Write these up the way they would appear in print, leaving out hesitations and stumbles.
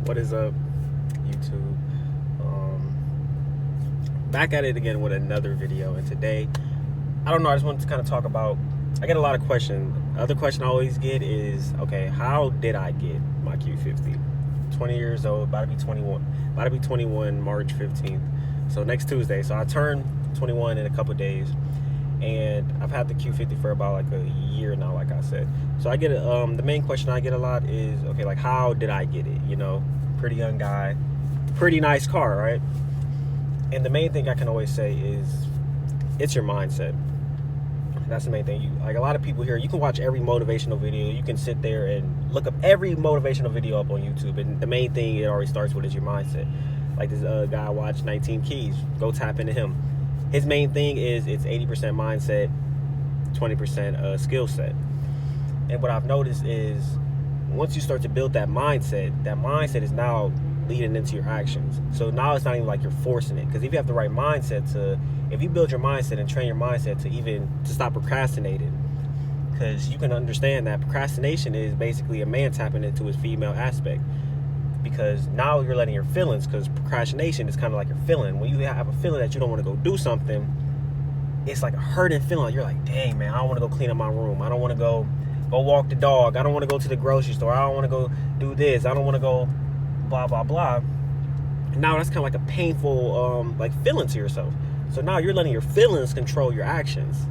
What is up, YouTube? Back at it again with another video, and today, I don't know, I just wanted to kind of talk about, I get a lot of questions. The other question I always get is, okay, how did I get my Q50? 20 years old, about to be 21 March 15th, so next Tuesday. So I turn 21 in a couple days, and I've had the Q50 for about like a year now, like I said. So I get the main question I get a lot is, okay, like, how did I get it? You know, pretty young guy, pretty nice car, right? And the main thing I can always say is, it's your mindset. That's the main thing. Like, a lot of people here, you can watch every motivational video, you can sit there and look up every motivational video up on YouTube, and the main thing it always starts with is your mindset. Like this guy watched 19 Keys, go tap into him. His main thing is it's 80% mindset, 20% skill set. And what I've noticed is, once you start to build that mindset is now leading into your actions. So now it's not even like you're forcing it, because if you have the right mindset if you build your mindset and train your mindset to stop procrastinating, because you can understand that procrastination is basically a man tapping into his female aspect, because now you're letting your feelings, because procrastination is kind of like your feeling. When you have a feeling that you don't want to go do something, it's like a hurting feeling. You're like, dang man, I don't want to go clean up my room, I don't want to go walk the dog, I don't want to go to the grocery store, I don't want to go do this, I don't want to go blah blah blah. And now that's kind of like a painful like feeling to yourself. So now you're letting your feelings control your actions.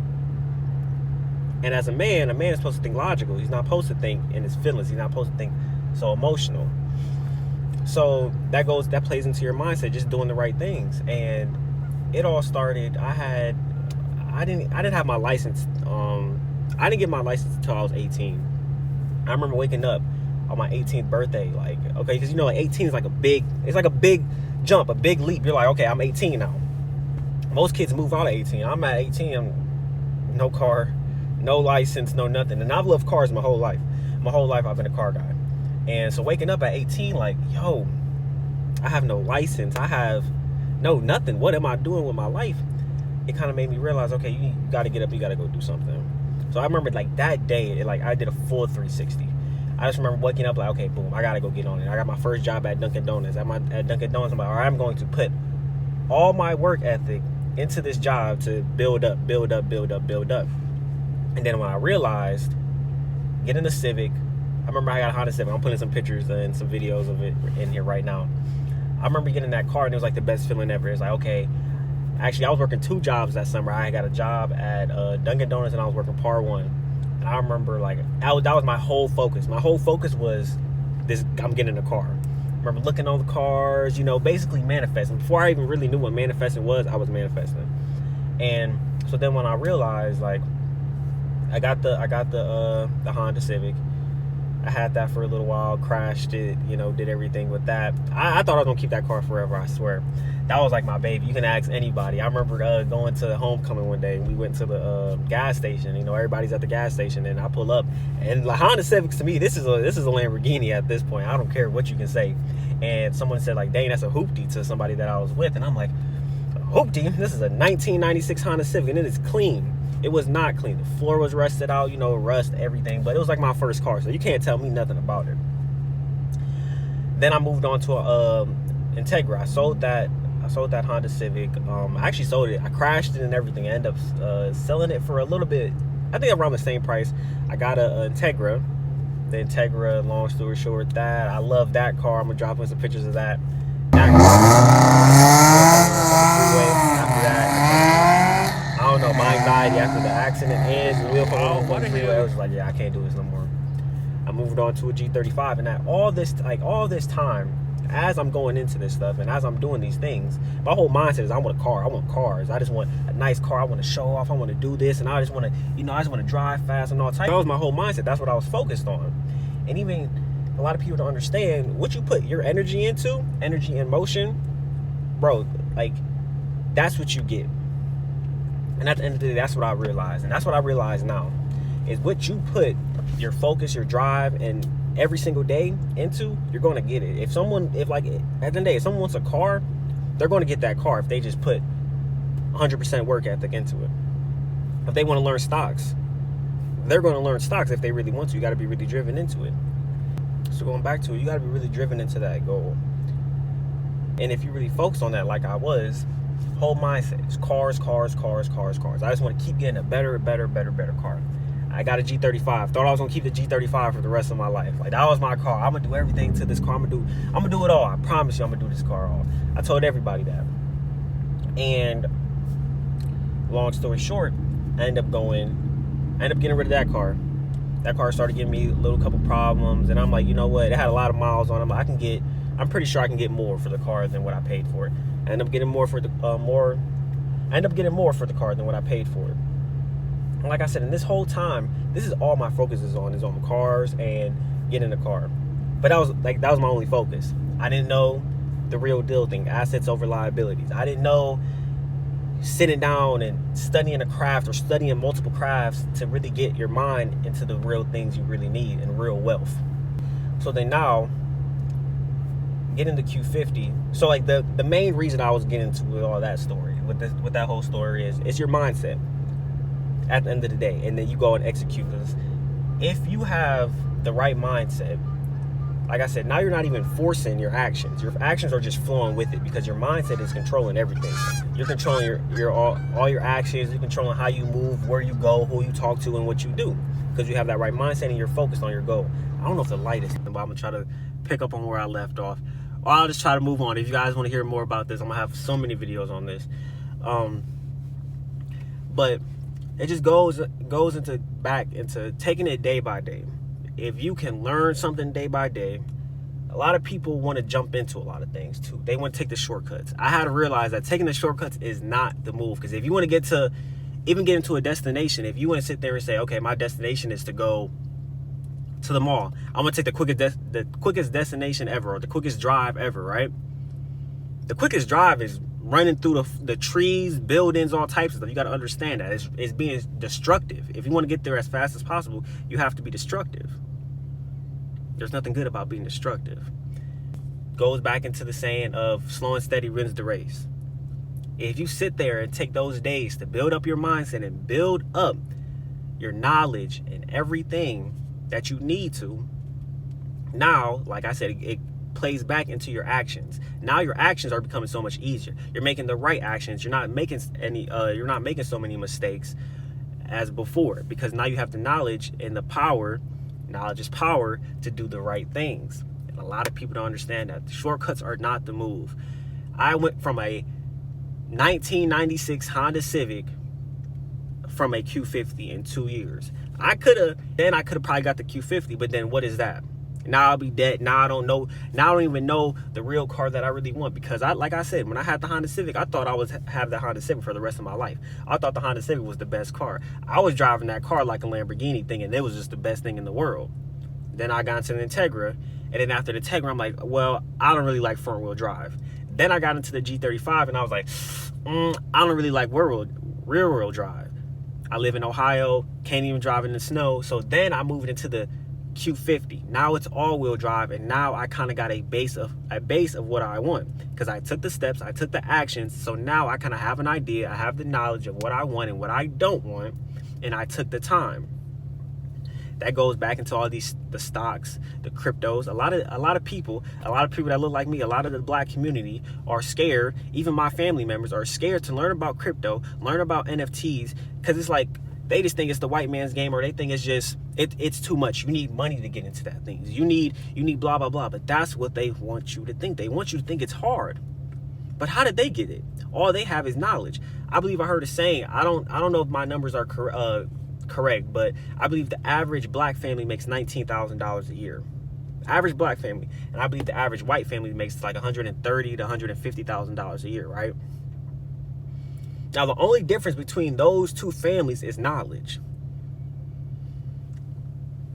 And as a man is supposed to think logical. He's not supposed to think in his feelings. He's not supposed to think so emotional. So that plays into your mindset, just doing the right things. And it all started, I didn't have my license. I didn't get my license until I was 18. I remember waking up on my 18th birthday, like, okay, because you know, like 18 is like a big jump, a big leap. You're like, okay, I'm 18 now. Most kids move out at 18. I'm at 18, I'm no car, no license, no nothing. And I've loved cars my whole life. My whole life I've been a car guy. And so waking up at 18, like, yo, I have no license, I have no nothing. What am I doing with my life? It kind of made me realize, okay, you got to get up, you got to go do something. So I remember, like, that day, I did a full 360. I just remember waking up like, okay, boom, I got to go get on it. I got my first job at Dunkin' Donuts. At Dunkin' Donuts, I'm like, all right, I'm going to put all my work ethic into this job to build up. And then when I realized, getting the Civic, I remember I got a Honda Civic. I'm putting some pictures and some videos of it in here right now. I remember getting that car, and it was like the best feeling ever. It's like, okay, actually, I was working 2 jobs that summer. I got a job at Dunkin' Donuts, and I was working Par 1. And I remember, like, that was my whole focus. My whole focus was this: I'm getting a car. I remember looking on the cars, you know, basically manifesting. Before I even really knew what manifesting was, I was manifesting. And so then when I realized, like, I got the Honda Civic. I had that for a little while, crashed it, you know, did everything with that. I thought I was gonna keep that car forever, I swear. That was like my baby. You can ask anybody. I remember going to homecoming one day, and we went to the gas station. You know, everybody's at the gas station, and I pull up, and the Honda Civics, to me, this is a Lamborghini at this point. I don't care what you can say. And someone said, like, dang, that's a hoopty, to somebody that I was with, and I'm like, a hoopty? This is a 1996 Honda Civic, and it is clean. It was not clean. The floor was rusted out, you know, rust, everything, but it was like my first car, so you can't tell me nothing about it. Then I moved on to a Integra. I sold that Honda Civic. I actually sold it. I crashed it and everything. I ended up selling it for a little bit, I think around the same price. I got a Integra. The Integra, long story short, that I love that car. I'm gonna drop in some pictures of that. After that, I don't know, my anxiety after the accident and the wheel fell on the freeway. I was like, yeah, I can't do this no more. I moved on to a G35, and all this time, as I'm going into this stuff and as I'm doing these things, my whole mindset is, I want a car. I want cars. I just want a nice car. I want to show off. I want to do this, and I just want to, you know, I just want to drive fast and all types. That was my whole mindset. That's what I was focused on. And even a lot of people don't understand what you put your energy into, energy in motion, bro. Like, that's what you get. And at the end of the day, that's what I realized, and that's what I realize now, is what you put your focus, your drive, and every single day into, you're going to get it. If like, at the end of the day, if someone wants a car, they're going to get that car if they just put 100% work ethic into it. If they want to learn stocks, they're going to learn stocks if they really want to. You got to be really driven into it. So going back to it, you got to be really driven into that goal. And if you really focus on that, like I was, whole mindset is cars. I just want to keep getting a better car. I got a G35. Thought I was gonna keep the G35 for the rest of my life. Like, that was my car. I'm gonna do everything to this car. I'm gonna do it all. I promise you, I'm gonna do this car all. I told everybody that. And long story short, I ended up getting rid of that car. That car started giving me a little couple problems, and I'm like, you know what? It had a lot of miles on it. I'm pretty sure I can get more for the car than what I paid for it. I ended up getting more for the car than what I paid for it. And like I said, in this whole time, this is all my focus is on cars and getting a car. But that was my only focus. I didn't know the real deal thing, assets over liabilities. I didn't know sitting down and studying a craft or studying multiple crafts to really get your mind into the real things you really need and real wealth. So then now, getting the Q50. So like the main reason I was getting into with all that story, with that whole story is your mindset at the end of the day, and then you go and execute. Because if you have the right mindset, like I said, now you're not even forcing your actions. Your actions are just flowing with it because your mindset is controlling everything. You're controlling all your actions. You're controlling how you move, where you go, who you talk to, and what you do, because you have that right mindset and you're focused on your goal. I don't know if the light is, but I'm gonna try to pick up on where I left off, or I'll just try to move on. If you guys want to hear more about this, I'm gonna have so many videos on this. But it just goes back into taking it day by day. If you can learn something day by day, a lot of people want to jump into a lot of things too. They want to take the shortcuts. I had to realize that taking the shortcuts is not the move. Because if you want to get into a destination, if you want to sit there and say, okay, my destination is to go to the mall, I'm gonna take the quickest destination ever, or the quickest drive ever, right? The quickest drive is running through the trees, buildings, all types of stuff. You got to understand that it's being destructive. If you want to get there as fast as possible, you have to be destructive. There's nothing good about being destructive. Goes back into the saying of slow and steady wins the race. If you sit there and take those days to build up your mindset and build up your knowledge and everything that you need to, now, like I said, it plays back into your actions. Now your actions are becoming so much easier. You're making the right actions. You're not making so many mistakes as before, because now you have the knowledge and the power. Knowledge is power to do the right things. And a lot of people don't understand that. The shortcuts are not the move. I went from a 1996 Honda Civic from a Q50 in 2 years. I could have probably got the Q50, but then what is that? Now I'll be dead. Now I don't know. Now I don't even know the real car that I really want, because like I said, when I had the Honda Civic, I thought I would have the Honda Civic for the rest of my life. I thought the Honda Civic was the best car. I was driving that car like a Lamborghini, thinking it was just the best thing in the world. Then I got into the Integra, and then after the Integra, I'm like, well, I don't really like front wheel drive. Then I got into the G35, and I was like, I don't really like rear wheel drive. I live in Ohio, can't even drive in the snow. So then I moved into the Q50. Now it's all-wheel drive, and now I kind of got a base of what I want, because I took the steps, I took the actions. So now I kind of have an idea, I have the knowledge of what I want and what I don't want, and I took the time. That goes back into all the stocks, the cryptos. A lot of people that look like me, a lot of the black community are scared. Even my family members are scared to learn about crypto, learn about NFTs, because it's like they just think it's the white man's game, or they think it's just it's too much. You need money to get into that thing. You need blah blah blah. But that's what they want you to think. They want you to think it's hard. But how did they get it? All they have is knowledge. I believe I heard a saying. I don't know if my numbers are correct, but I believe the average black family makes $19,000 a year. Average black family, and I believe the average white family makes like $130,000 to $150,000 a year, right? Now, the only difference between those two families is knowledge.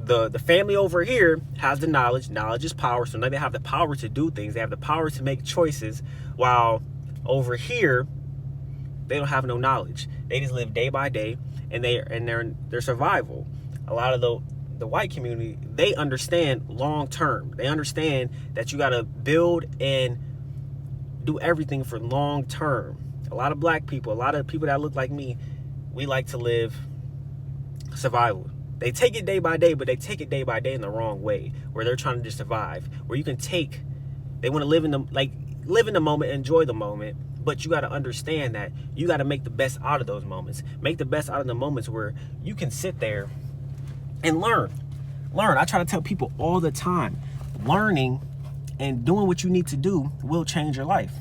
The family over here has the knowledge. Knowledge is power. So now they have the power to do things. They have the power to make choices. While over here, they don't have no knowledge. They just live day by day, and their survival. A lot of the white community, they understand long term. They understand that you got to build and do everything for long term. A lot of black people, a lot of people that look like me, we like to live survival. They take it day by day, but they take it day by day in the wrong way, where they're trying to just survive. Where you can take, they want to live in the moment, enjoy the moment, but you got to understand that you got to make the best out of those moments. Make the best out of the moments where you can sit there and learn. I try to tell people all the time, learning and doing what you need to do will change your life.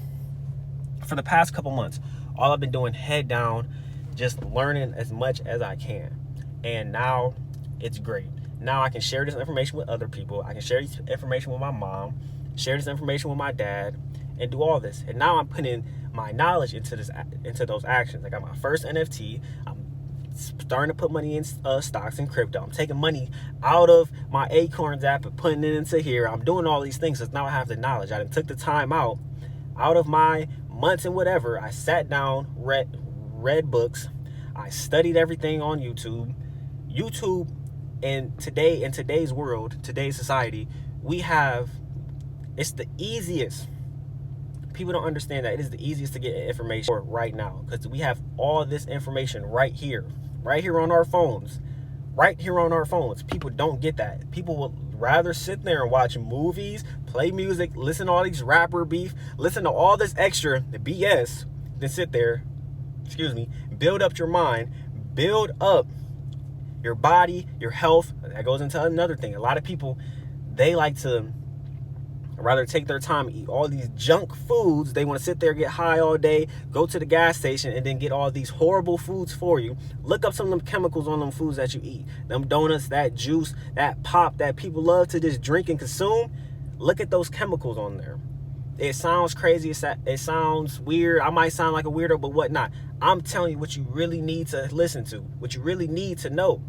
For the past couple months, all I've been doing, head down, just learning as much as I can. And now it's great. Now I can share this information with other people. I can share this information with my mom, share this information with my dad, and do all this. And now I'm putting my knowledge into those actions. I got my first NFT. I'm starting to put money in stocks and crypto. I'm taking money out of my Acorns app and putting it into here. I'm doing all these things because now I have the knowledge. I took the time out of my months and whatever. I sat down, read books. I studied everything on YouTube. And today, in today's world, today's society, it's the easiest. People don't understand that it is the easiest to get information right now, because we have all this information right here on our phones. People don't get that. People will rather sit there and watch movies, play music, listen to all these rapper beef, listen to all this extra BS, than sit there, build up your mind, build up your body, your health. That goes into another thing. A lot of people, they like to rather take their time, eat all these junk foods. They want to sit there, get high all day, go to the gas station, and then get all these horrible foods for you. Look up some of them chemicals on them foods that you eat. Them donuts, that juice, that pop that people love to just drink and consume. Look at those chemicals on there. It sounds crazy. It sounds weird. I might sound like a weirdo, but whatnot. I'm telling you what you really need to listen to, what you really need to know.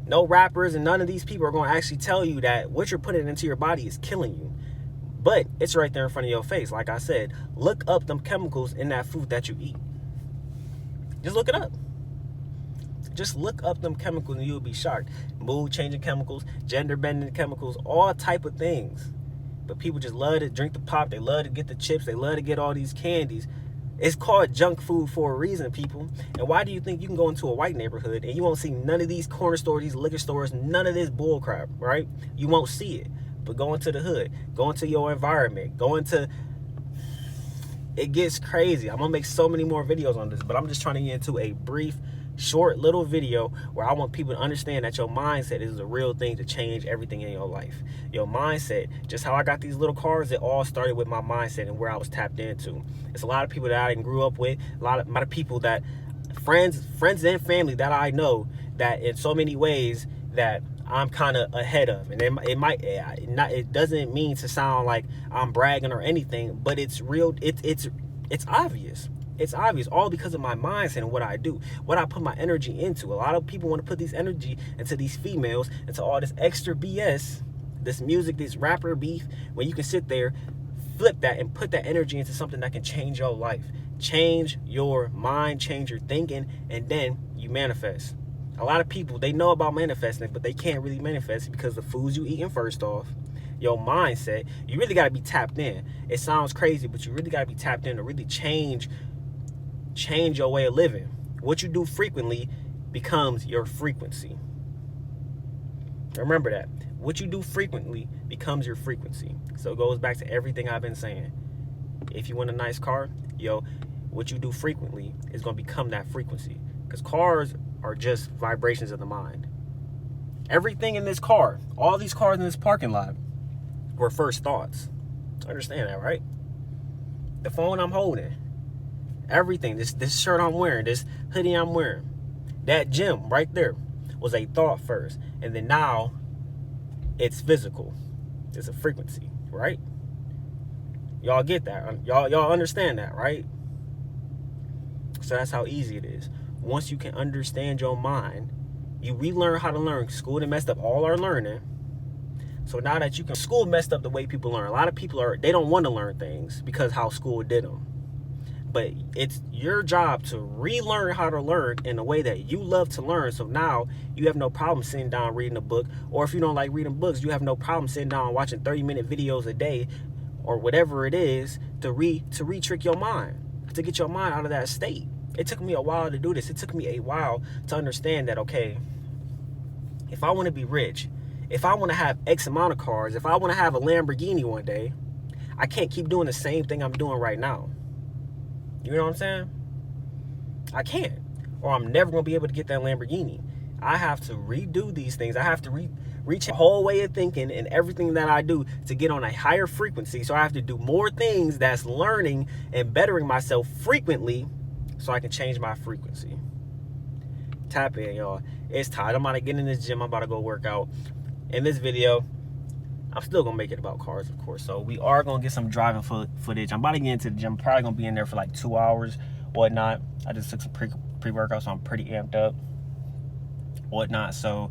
No rappers and none of these people are going to actually tell you that what you're putting into your body is killing you. But it's right there in front of your face. Like I said, look up them chemicals in that food that you eat. Just look it up. Just look up them chemicals and you'll be shocked. Mood changing chemicals, gender bending chemicals, all type of things. But people just love to drink the pop. They love to get the chips. They love to get all these candies. It's called junk food for a reason, people. And why do you think you can go into a white neighborhood and you won't see none of these corner stores, these liquor stores, none of this bull crap, right? You won't see it. But go into the hood, go into your environment, it gets crazy. I'm going to make so many more videos on this, but I'm just trying to get into a brief, short little video where I want people to understand that your mindset is a real thing to change everything in your life. Your mindset, just how I got these little cars, it all started with my mindset and where I was tapped into. It's a lot of people that I grew up with, a lot of people that, friends and family that I know that in so many ways that I'm kind of ahead of. And it doesn't mean to sound like I'm bragging or anything, but it's real. It's obvious. It's obvious, all because of my mindset and what I do, what I put my energy into. A lot of people want to put this energy into these females, into all this extra BS, this music, this rapper beef, when you can sit there, flip that and put that energy into something that can change your life, change your mind, change your thinking, and then you manifest. A lot of people, they know about manifesting, but they can't really manifest it because the foods you eating, first off, your mindset, you really got to be tapped in. It sounds crazy, but you really got to be tapped in to really change your way of living. What you do frequently becomes your frequency. Remember that. What you do frequently becomes your frequency. So it goes back to everything I've been saying. If you want a nice car, what you do frequently is going to become that frequency. Because cars are just vibrations of the mind. Everything in this car, all these cars in this parking lot, were first thoughts. Understand that, right? The phone I'm holding, everything, this shirt I'm wearing, this hoodie I'm wearing, that gym right there was a thought first. And then now it's physical. It's a frequency, right? Y'all get that? Y'all understand that, right? So that's how easy it is. Once you can understand your mind, you relearn how to learn. School done messed up all our learning. So now that you can, school messed up the way people learn. A lot of people they don't want to learn things because how school did them. But it's your job to relearn how to learn in a way that you love to learn. So now you have no problem sitting down reading a book. Or if you don't like reading books, you have no problem sitting down watching 30-minute videos a day or whatever it is to re-trick your mind, to get your mind out of that state. It took me a while to do this. It took me a while to understand that, okay, if I want to be rich, if I want to have X amount of cars, if I want to have a Lamborghini one day, I can't keep doing the same thing I'm doing right now. You know what I'm saying? I can't. Or I'm never going to be able to get that Lamborghini. I have to redo these things. I have to reach a whole way of thinking and everything that I do to get on a higher frequency. So I have to do more things that's learning and bettering myself frequently so I can change my frequency. Tap in, y'all. It's time. I'm about to get in this gym. I'm about to go work out. In this video, I'm still going to make it about cars, of course. So we are going to get some driving footage. I'm about to get into the gym. I'm probably going to be in there for like 2 hours, whatnot. I just took some pre-workout, so I'm pretty amped up, whatnot. So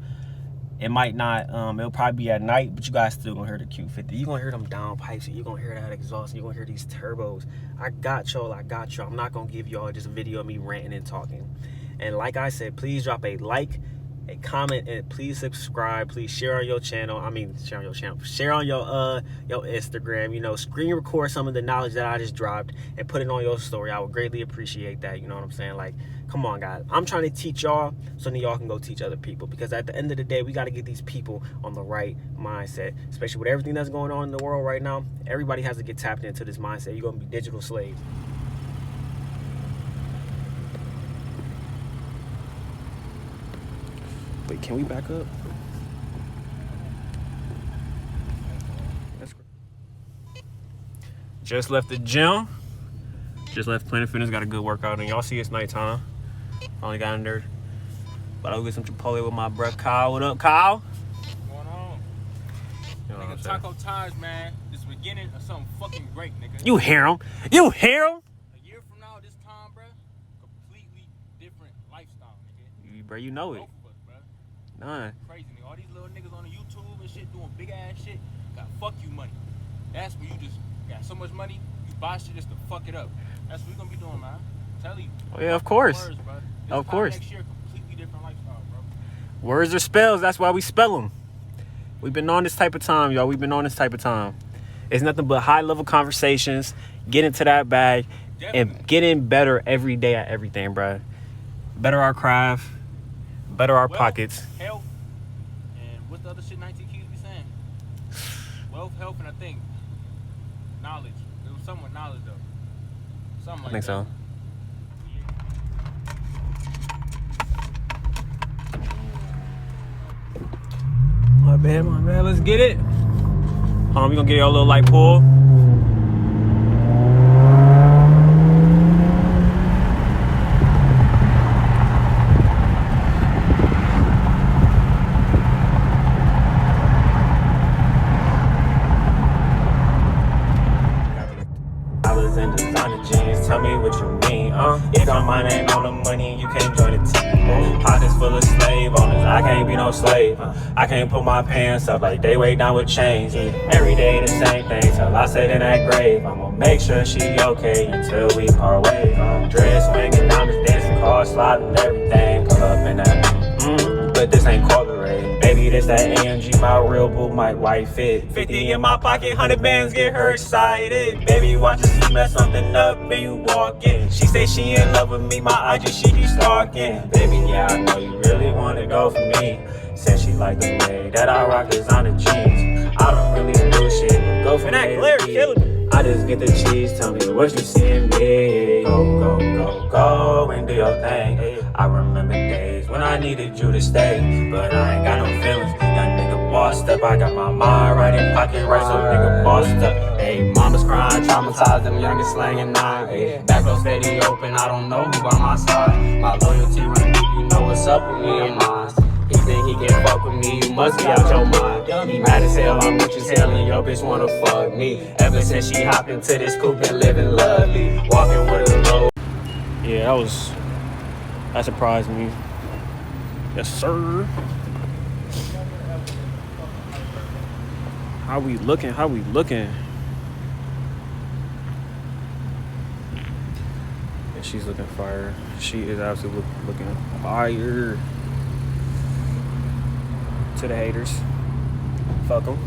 it might not, it'll probably be at night, but you guys still going to hear the Q50. You're going to hear them downpipes. You're going to hear that exhaust. You're going to hear these turbos. I got y'all. I'm not going to give y'all just a video of me ranting and talking. And like I said, please drop a like, a comment, and please subscribe. Please share on your channel. Share on your channel. Share on your Instagram. You know, screen record some of the knowledge that I just dropped and put it on your story. I would greatly appreciate that. You know what I'm saying? Like, come on, guys. I'm trying to teach y'all so that y'all can go teach other people. Because at the end of the day, we got to get these people on the right mindset. Especially with everything that's going on in the world right now. Everybody has to get tapped into this mindset. You're going to be digital slaves. Wait, can we back up? That's great. Just left the gym. Just left Planet Fitness. Got a good workout. And y'all see it's nighttime. Finally got in there. But I'll get some Chipotle with my bruh Kyle. What up, Kyle? What's going on? You know Nigga, Taco Times, man. This beginning of something fucking great, nigga. You hear him? You hear him? A year from now, this time, bruh, completely different lifestyle, nigga. Bro, you know it. Both of us, bruh. None. Crazy, nigga. All these little niggas on the YouTube and shit doing big ass shit got fuck you money. That's when you just got so much money, you buy shit just to fuck it up. That's what we gonna be doing, man. Tell you. Oh yeah, of course. Words, bro. Of course. Next year, completely different lifestyle, bro. Words are spells. That's why we spell them. We've been on this type of time, y'all. We've been on this type of time. It's nothing but high-level conversations, get into that bag, and getting better every day at everything, bro. Better our craft, better our pockets. Health, and what's the other shit 19 Keys be saying? Wealth, health, and I think knowledge. It was something with knowledge, though. Something like that. I think so. My bad. Let's get it. We gonna get y'all a little light pull. And designer jeans, tell me what you mean, If your mind ain't on the money, you can't join the team. Pockets full of slave owners, I can't be no slave. I can't put my pants up like they weigh down with chains. Every day the same thing till I sit in that grave. I'ma make sure she okay until we part ways. Dress swinging, diamonds dancing, cars sliding, everything. Pull up in that, but this ain't corporate. Baby, this that AMG, my real boo, my white fit. 50 in my pocket, 100 bands, get her excited. Baby, watch us see mess something up and you walk in. She say she in love with me, my IG, she keep stalking. Baby, yeah, I know you really wanna go for me. Said she like the way that I rock designer jeans. I don't really do shit, but go for that glare, killing. I just get the cheese, tell me what you see in me. Go, and do your thing. I remember days when I needed you to stay, but I ain't got no feelings. Young nigga bossed up, I got my mind right in pocket right, so nigga bossed up. Hey, mama's crying, traumatized, them youngest slanging nine. Hey, back door steady open, I don't know who by my side. My loyalty run deep, you know what's up with me and mine. He think he can fuck with me, you must be out your mind. He mad as hell, I'm rich as hell, and your bitch wanna fuck me. Ever since she hopped into this coupe and living lovely, walking with a low. Yeah, that surprised me. Yes, sir. How we looking? Yeah, she's looking fire. She is absolutely looking fire. To the haters, fuck them.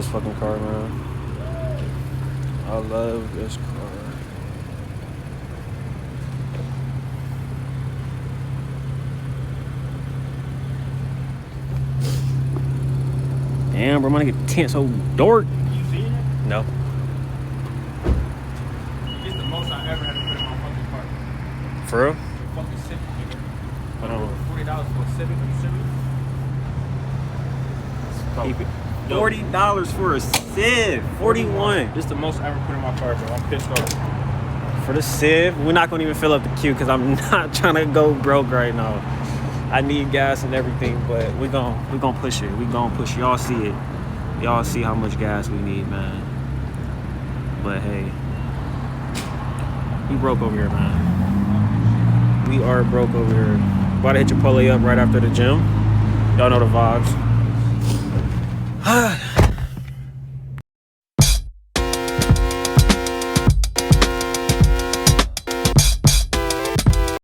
this fucking car, man. I love this car. Damn, bro, I'm gonna get tent so dark. You seen it? No. It's the most I ever had to put in my fucking car. For real? The fucking Civic, nigga. I don't know. $40 for a Civic. Are you serious? $40 for a Civ. 41. This is the most I ever put in my car, bro. I'm pissed off. For the Civ, we're not gonna even fill up the queue because I'm not trying to go broke right now. I need gas and everything, but we gonna push it. We gonna push it. Y'all see it. Y'all see how much gas we need, man. But hey, we broke over here, man. We are broke over here. About to hit Chipotle up right after the gym. Y'all know the vibes.